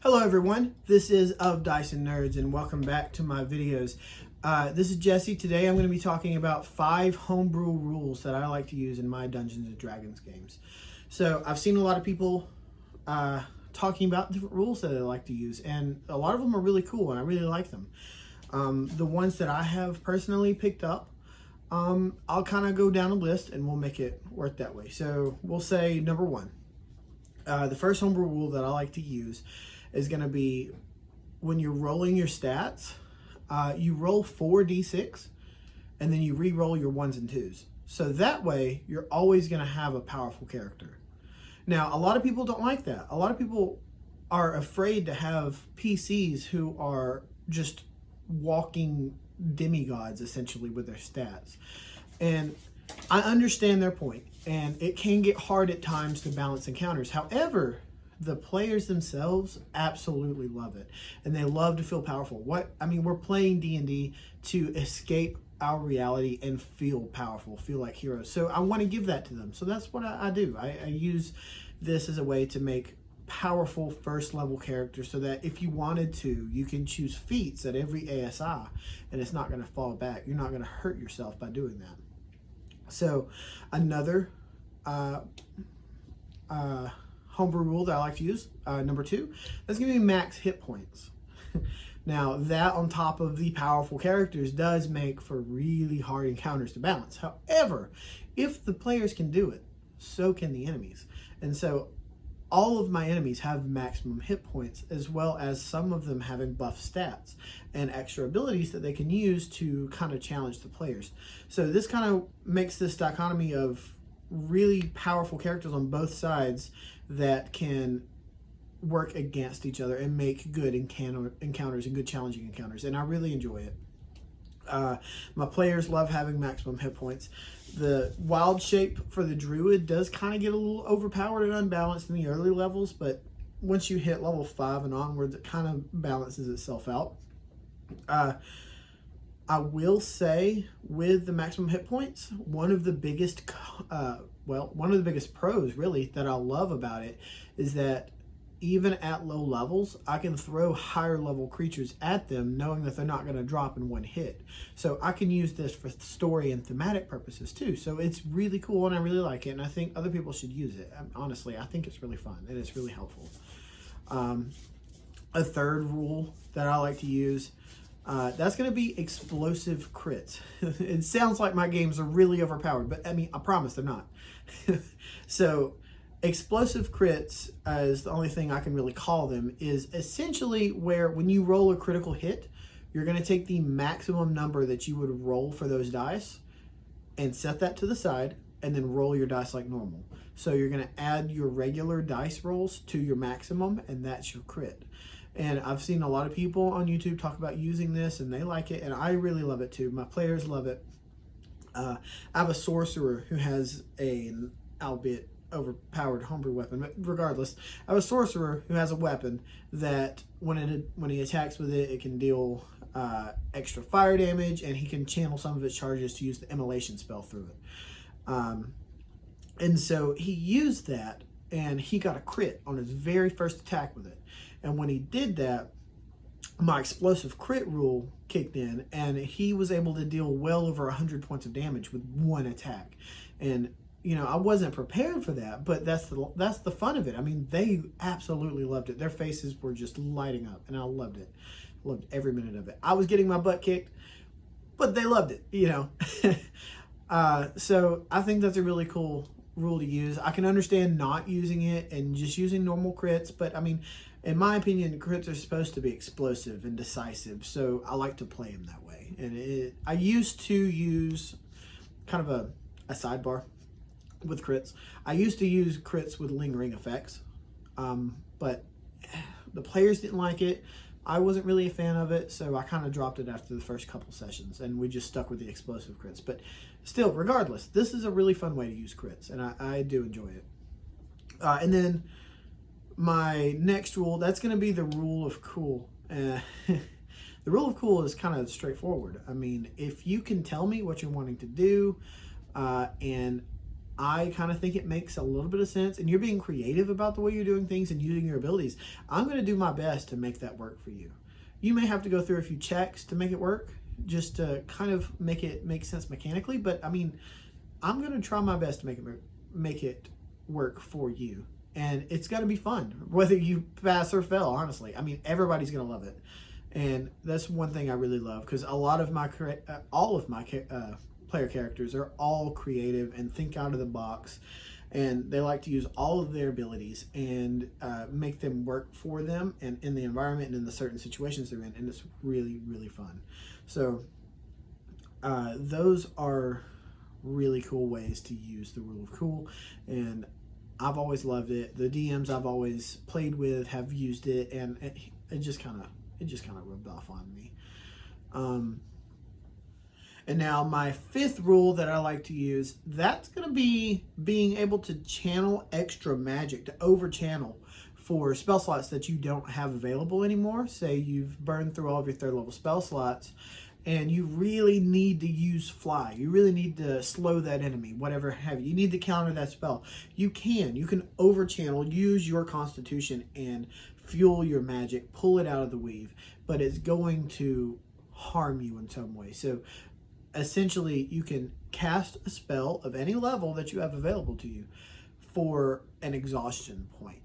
Hello everyone, this is Of Dice and Nerds and welcome back to my videos. This is Jesse. Today I'm going to be talking about 5 homebrew rules that I like to use in my Dungeons & Dragons games. So I've seen a lot of people talking about different rules that they like to use, and a lot of them are really cool and I really like them. The ones that I have personally picked up, I'll kind of go down a list and we'll make it work that way. So we'll say number 1. The first homebrew rule that I like to use is going to be when you're rolling your stats, you roll 4d6 and then you re-roll your 1s and 2s. So that way you're always going to have a powerful character. Now, a lot of people don't like that. A lot of people are afraid to have PCs who are just walking demigods essentially with their stats. And I understand their point, and it can get hard at times to balance encounters. However, the players themselves absolutely love it, and they love to feel powerful. We're playing D&D to escape our reality and feel powerful, feel like heroes. So I want to give that to them. So that's what I do. I use this as a way to make powerful first level characters so that if you wanted to, you can choose feats at every ASI and it's not going to fall back. You're not going to hurt yourself by doing that. So another homebrew rule that I like to use, number 2, that's going to be max hit points. Now, that on top of the powerful characters does make for really hard encounters to balance. However, if the players can do it, so can the enemies. And so all of my enemies have maximum hit points, as well as some of them having buff stats and extra abilities that they can use to kind of challenge the players. So this kind of makes this dichotomy of really powerful characters on both sides that can work against each other and make good encounters and good challenging encounters, and I really enjoy it. My players love having maximum hit points. The wild shape for the druid does kind of get a little overpowered and unbalanced in the early levels, but once you hit level 5 and onwards, it kind of balances itself out. I will say, with the maximum hit points, one of the biggest pros really that I love about it is that even at low levels, I can throw higher level creatures at them knowing that they're not going to drop in one hit. So I can use this for story and thematic purposes too. So it's really cool and I really like it, and I think other people should use it. Honestly, I think it's really fun and it's really helpful. A third rule that I like to use, that's going to be explosive crits. It sounds like my games are really overpowered, but I mean, I promise they're not. So explosive crits, is the only thing I can really call them, is essentially where when you roll a critical hit, you're going to take the maximum number that you would roll for those dice and set that to the side and then roll your dice like normal. So you're going to add your regular dice rolls to your maximum, and that's your crit. And I've seen a lot of people on YouTube talk about using this and they like it, and I really love it too. My players love it. I have a sorcerer who has an albeit overpowered homebrew weapon, but regardless, I have a sorcerer who has a weapon that when he attacks with it, it can deal extra fire damage, and he can channel some of its charges to use the immolation spell through it. And so he used that, and he got a crit on his very first attack with it. And when he did that, my explosive crit rule kicked in, and he was able to deal well over 100 points of damage with one attack. And you know, I wasn't prepared for that, but that's the fun of it. I mean, they absolutely loved it. Their faces were just lighting up, and I loved it. Loved every minute of it. I was getting my butt kicked, but they loved it, you know. So I think that's a really cool rule to use. I can understand not using it and just using normal crits, but I mean, in my opinion, crits are supposed to be explosive and decisive, so I like to play them that way. And I used to use kind of a sidebar with crits. I used to use crits with lingering effects, but the players didn't like it. I wasn't really a fan of it, so I kind of dropped it after the first couple sessions, and we just stuck with the explosive crits. But still, regardless, this is a really fun way to use crits, and I do enjoy it. And then my next rule, that's going to be the rule of cool. The rule of cool is kind of straightforward. I mean, if you can tell me what you're wanting to do, and I kind of think it makes a little bit of sense, and you're being creative about the way you're doing things and using your abilities, I'm going to do my best to make that work for you. You may have to go through a few checks to make it work, just to kind of make it make sense mechanically, but I mean, I'm going to try my best to make it work for you. And it's going to be fun, whether you pass or fail, honestly. I mean, everybody's going to love it. And that's one thing I really love, because a lot of my, all of my player characters are all creative and think out of the box, and they like to use all of their abilities and make them work for them and in the environment and in the certain situations they're in, and it's really, really fun. So those are really cool ways to use the Rule of Cool, and I've always loved it. The DMs I've always played with have used it, and it just kind of rubbed off on me. And now my fifth rule that I like to use, that's going to be being able to channel extra magic, to over channel for spell slots that you don't have available anymore. Say you've burned through all of your 3rd level spell slots and you really need to use fly. You really need to slow that enemy, whatever have you. You need to counter that spell. You can over channel, use your constitution and fuel your magic, pull it out of the weave, but it's going to harm you in some way. So essentially, you can cast a spell of any level that you have available to you for an exhaustion point.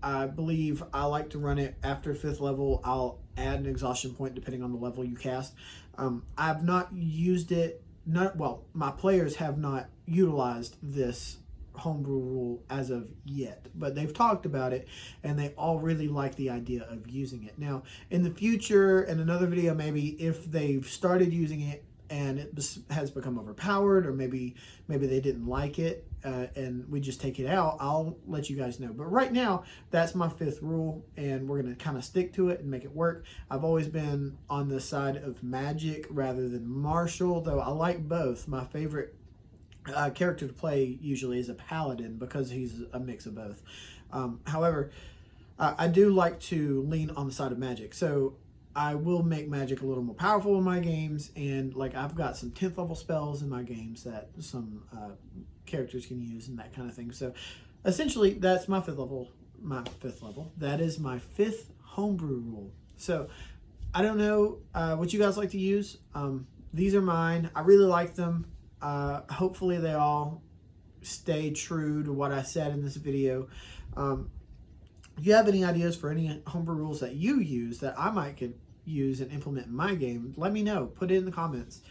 I believe I like to run it after 5th level. I'll add an exhaustion point depending on the level you cast. I've not used it, my players have not utilized this homebrew rule as of yet, but they've talked about it and they all really like the idea of using it. Now in the future, in another video maybe, if they've started using it and it has become overpowered, or maybe they didn't like it and we just take it out, I'll let you guys know. But right now, that's my 5th rule, and we're going to kind of stick to it and make it work. I've always been on the side of magic rather than martial, though I like both. My favorite character to play usually is a paladin because he's a mix of both. However, I do like to lean on the side of magic, so I will make magic a little more powerful in my games, and like I've got some 10th level spells in my games that some characters can use and that kind of thing. So essentially that's my 5th level. That is my 5th homebrew rule. So I don't know what you guys like to use. These are mine. I really like them. Hopefully they all stay true to what I said in this video. If you have any ideas for any homebrew rules that you use that I could use and implement in my game, let me know. Put it in the comments.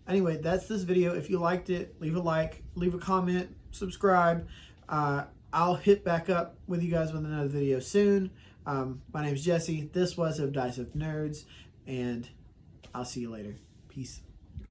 Anyway, that's this video. If you liked it, leave a like, leave a comment, subscribe. I'll hit back up with you guys with another video soon. My name's Jesse. This was Of Dice of Nerds, and I'll see you later. Peace.